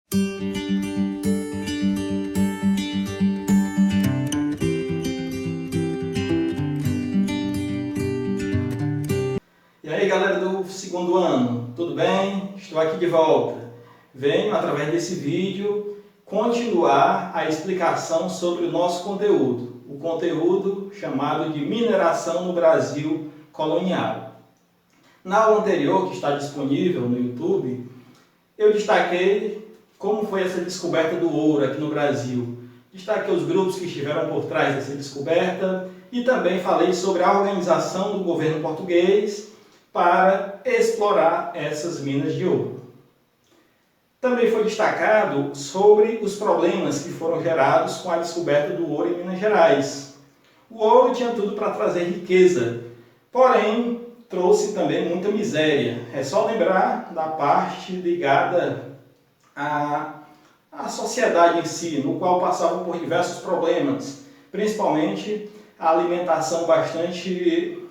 E aí galera do segundo ano, tudo bem? Estou aqui de volta. Venho, através desse vídeo, continuar a explicação sobre o nosso conteúdo. O conteúdo chamado de mineração no Brasil colonial. Na aula anterior, que está disponível no YouTube, eu destaquei como foi essa descoberta do ouro aqui no Brasil. Destaquei os grupos que estiveram por trás dessa descoberta e também falei sobre a organização do governo português para explorar essas minas de ouro. Também foi destacado sobre os problemas que foram gerados com a descoberta do ouro em Minas Gerais. O ouro tinha tudo para trazer riqueza, porém trouxe também muita miséria. É só lembrar da parte ligada à sociedade em si, no qual passavam por diversos problemas, principalmente a alimentação bastante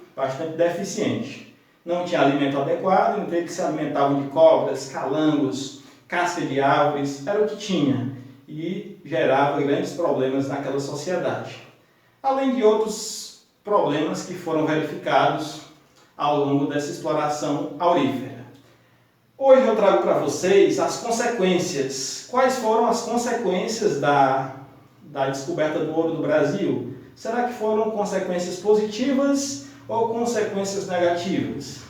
deficiente. Não tinha alimento adequado, então eles se alimentavam de cobras, calangos, casca de árvores, era o que tinha e gerava grandes problemas naquela sociedade. Além de outros problemas que foram verificados ao longo dessa exploração aurífera. Hoje eu trago para vocês as consequências. Quais foram as consequências da descoberta do ouro no Brasil? Será que foram consequências positivas ou consequências negativas?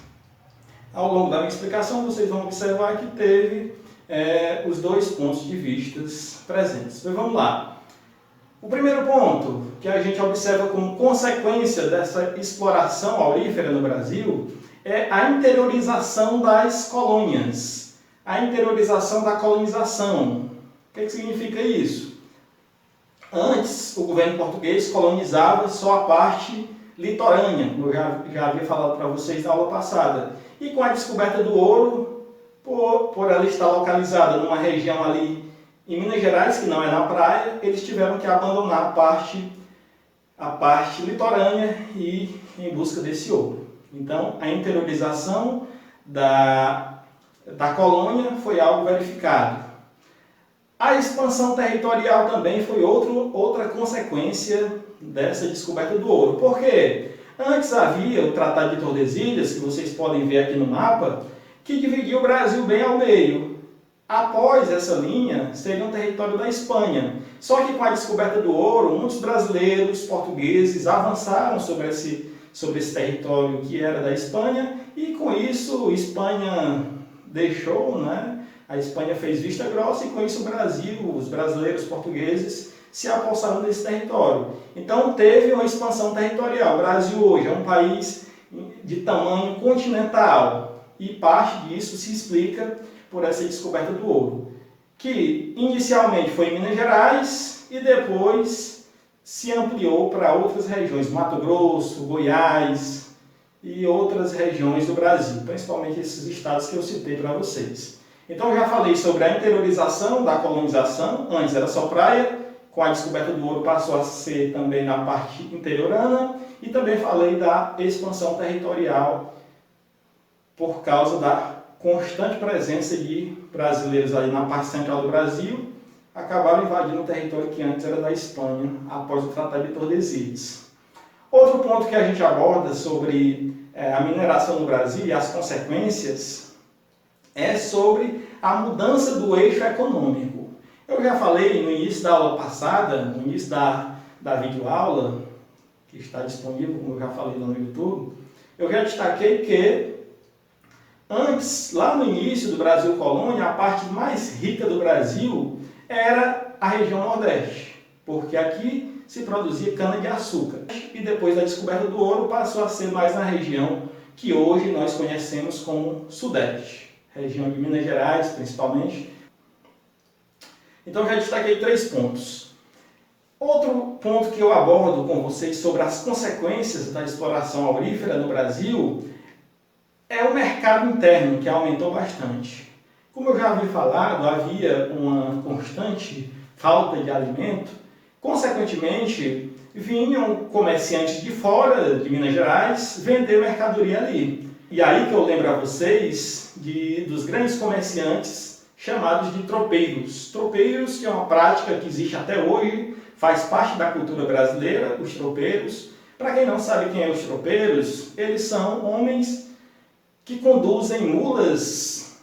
Ao longo da minha explicação, vocês vão observar que teve os dois pontos de vista presentes. Então, vamos lá. O primeiro ponto que a gente observa como consequência dessa exploração aurífera no Brasil é a interiorização das colônias, a interiorização da colonização. O que significa isso? Antes, o governo português colonizava só a parte litorânea, como eu já havia falado para vocês na aula passada. E com a descoberta do ouro, por ela estar localizada numa região ali em Minas Gerais, que não é na praia, eles tiveram que abandonar a parte litorânea e ir em busca desse ouro. Então, a interiorização da colônia foi algo verificado. A expansão territorial também foi outra consequência dessa descoberta do ouro. Por quê? Antes havia o Tratado de Tordesilhas, que vocês podem ver aqui no mapa, que dividia o Brasil bem ao meio. Após essa linha, seria um território da Espanha. Só que com a descoberta do ouro, muitos brasileiros, portugueses, avançaram sobre esse território que era da Espanha, e com isso a Espanha deixou, né? A Espanha fez vista grossa e com isso o Brasil, os brasileiros portugueses, se apossaram desse território. Então teve uma expansão territorial. O Brasil hoje é um país de tamanho continental e parte disso se explica por essa descoberta do ouro, que inicialmente foi em Minas Gerais e depois se ampliou para outras regiões, Mato Grosso, Goiás e outras regiões do Brasil, principalmente esses estados que eu citei para vocês. Então já falei sobre a interiorização da colonização, antes era só praia, com a descoberta do ouro passou a ser também na parte interiorana, e também falei da expansão territorial por causa da constante presença de brasileiros ali na parte central do Brasil, acabaram invadindo o território que antes era da Espanha, após o Tratado de Tordesilhas. Outro ponto que a gente aborda sobre a mineração no Brasil e as consequências é sobre a mudança do eixo econômico. Eu já falei no início da aula passada, no início da videoaula, que está disponível, como eu já falei lá no YouTube, eu já destaquei que antes, lá no início do Brasil colônia, a parte mais rica do Brasil era a região Nordeste, porque aqui se produzia cana-de-açúcar. E depois da descoberta do ouro, passou a ser mais na região que hoje nós conhecemos como Sudeste, região de Minas Gerais, principalmente. Então, já destaquei 3 pontos. Outro ponto que eu abordo com vocês sobre as consequências da exploração aurífera no Brasil é o mercado interno, que aumentou bastante. Como eu já havia falado, havia uma constante falta de alimento. Consequentemente, vinham comerciantes de fora de Minas Gerais vender mercadoria ali. E aí que eu lembro a vocês dos grandes comerciantes chamados de tropeiros. Tropeiros, que é uma prática que existe até hoje, faz parte da cultura brasileira, os tropeiros. Para quem não sabe quem é os tropeiros, eles são homens que conduzem mulas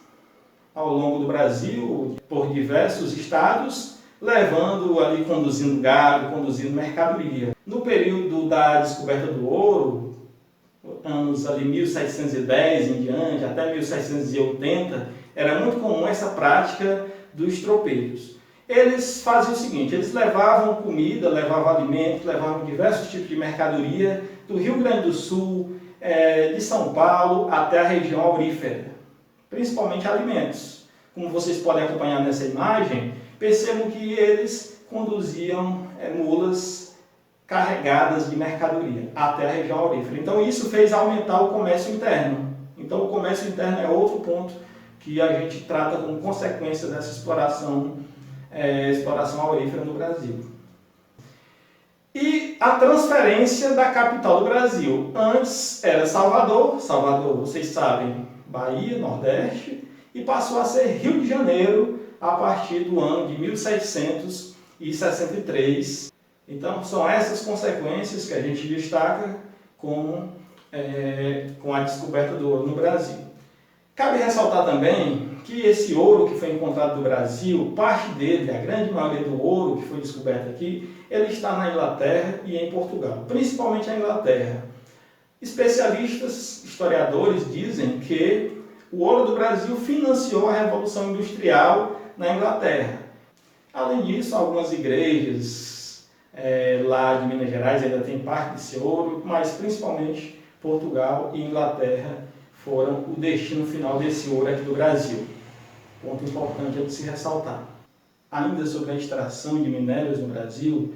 ao longo do Brasil, por diversos estados, levando ali, conduzindo gado, conduzindo mercadoria. No período da descoberta do ouro, anos ali 1710 em diante, até 1780, era muito comum essa prática dos tropeiros. Eles faziam o seguinte, eles levavam comida, levavam alimentos, levavam diversos tipos de mercadoria do Rio Grande do Sul, de São Paulo até a região aurífera, principalmente alimentos. Como vocês podem acompanhar nessa imagem, percebam que eles conduziam mulas carregadas de mercadoria até a região aurífera. Então isso fez aumentar o comércio interno. Então o comércio interno é outro ponto que a gente trata como consequência dessa exploração aurífera no Brasil. E a transferência da capital do Brasil. Antes era Salvador, vocês sabem, Bahia, Nordeste, e passou a ser Rio de Janeiro a partir do ano de 1763. Então são essas consequências que a gente destaca com a descoberta do ouro no Brasil. Cabe ressaltar também que esse ouro que foi encontrado no Brasil, parte dele, a grande maioria do ouro que foi descoberto aqui, ele está na Inglaterra e em Portugal, principalmente na Inglaterra. Especialistas, historiadores dizem que o ouro do Brasil financiou a Revolução Industrial na Inglaterra. Além disso, algumas igrejas lá de Minas Gerais ainda têm parte desse ouro, mas principalmente Portugal e Inglaterra foram o destino final desse ouro aqui do Brasil. Ponto importante é de se ressaltar. Ainda sobre a extração de minérios no Brasil,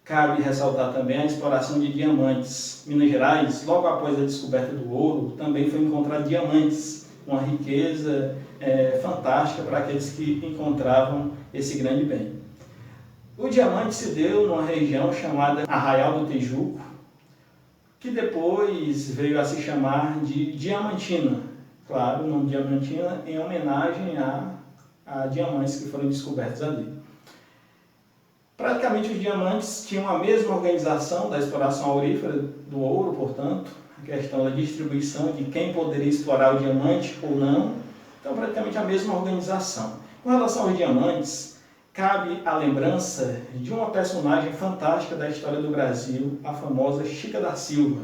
cabe ressaltar também a exploração de diamantes. Minas Gerais, logo após a descoberta do ouro, também foi encontrado diamantes, uma riqueza fantástica para aqueles que encontravam esse grande bem. O diamante se deu numa região chamada Arraial do Tijuco, que depois veio a se chamar de Diamantina. Claro, o nome Diamantina em homenagem a diamantes que foram descobertos ali. Praticamente os diamantes tinham a mesma organização da exploração aurífera do ouro, portanto, a questão da distribuição de quem poderia explorar o diamante ou não. Então, praticamente a mesma organização. Com relação aos diamantes, cabe a lembrança de uma personagem fantástica da história do Brasil, a famosa Chica da Silva.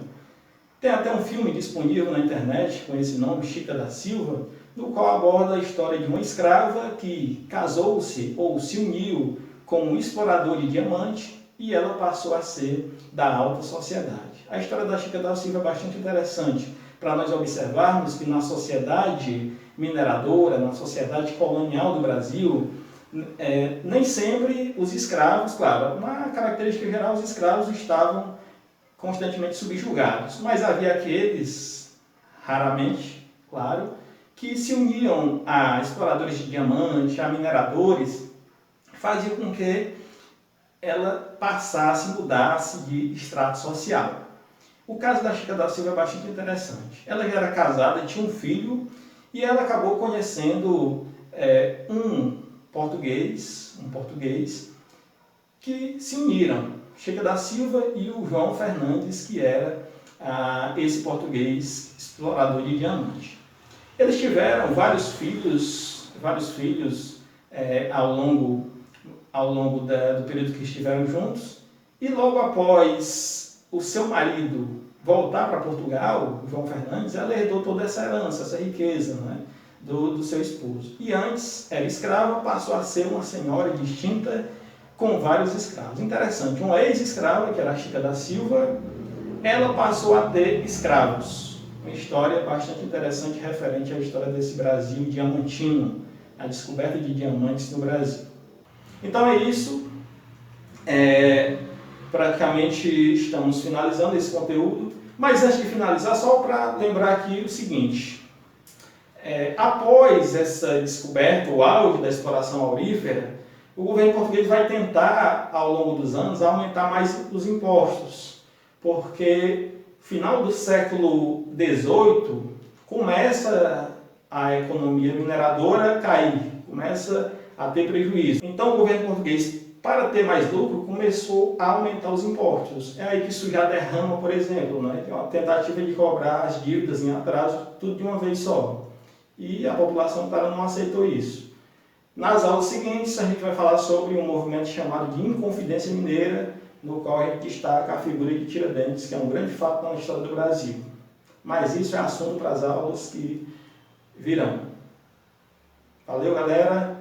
Tem até um filme disponível na internet com esse nome, Chica da Silva, no qual aborda a história de uma escrava que casou-se ou se uniu com um explorador de diamante e ela passou a ser da alta sociedade. A história da Chica da Silva é bastante interessante para nós observarmos que na sociedade mineradora, na sociedade colonial do Brasil, nem sempre os escravos, claro, uma característica geral, os escravos estavam constantemente subjugados, mas havia aqueles, raramente, claro, que se uniam a exploradores de diamante, a mineradores, faziam com que ela passasse, mudasse de extrato social. O caso da Chica da Silva é bastante interessante. Ela já era casada, tinha um filho, e ela acabou conhecendo um português, que se uniram, Chica da Silva e o João Fernandes, que era esse português explorador de diamante. Eles tiveram vários filhos ao longo do período que estiveram juntos, e logo após o seu marido voltar para Portugal, o João Fernandes, ela herdou toda essa herança, essa riqueza, né, do seu esposo. E antes era escrava, passou a ser uma senhora distinta com vários escravos. Interessante, uma ex-escrava, que era a Chica da Silva, ela passou a ter escravos. Uma história bastante interessante referente à história desse Brasil diamantino, a descoberta de diamantes no Brasil. Então é isso. Praticamente estamos finalizando esse conteúdo, mas antes de finalizar, só para lembrar aqui o seguinte. Após essa descoberta, o auge da exploração aurífera, o governo português vai tentar, ao longo dos anos, aumentar mais os impostos, porque final do século XVIII começa a economia mineradora a cair, começa a ter prejuízo. Então o governo português, para ter mais lucro, começou a aumentar os impostos. É aí que isso já derrama, por exemplo, né? Que é uma tentativa de cobrar as dívidas em atraso, tudo de uma vez só. E a população não aceitou isso. Nas aulas seguintes, a gente vai falar sobre um movimento chamado de Inconfidência Mineira, no qual a gente destaca a figura de Tiradentes, que é um grande fato na história do Brasil. Mas isso é assunto para as aulas que virão. Valeu, galera!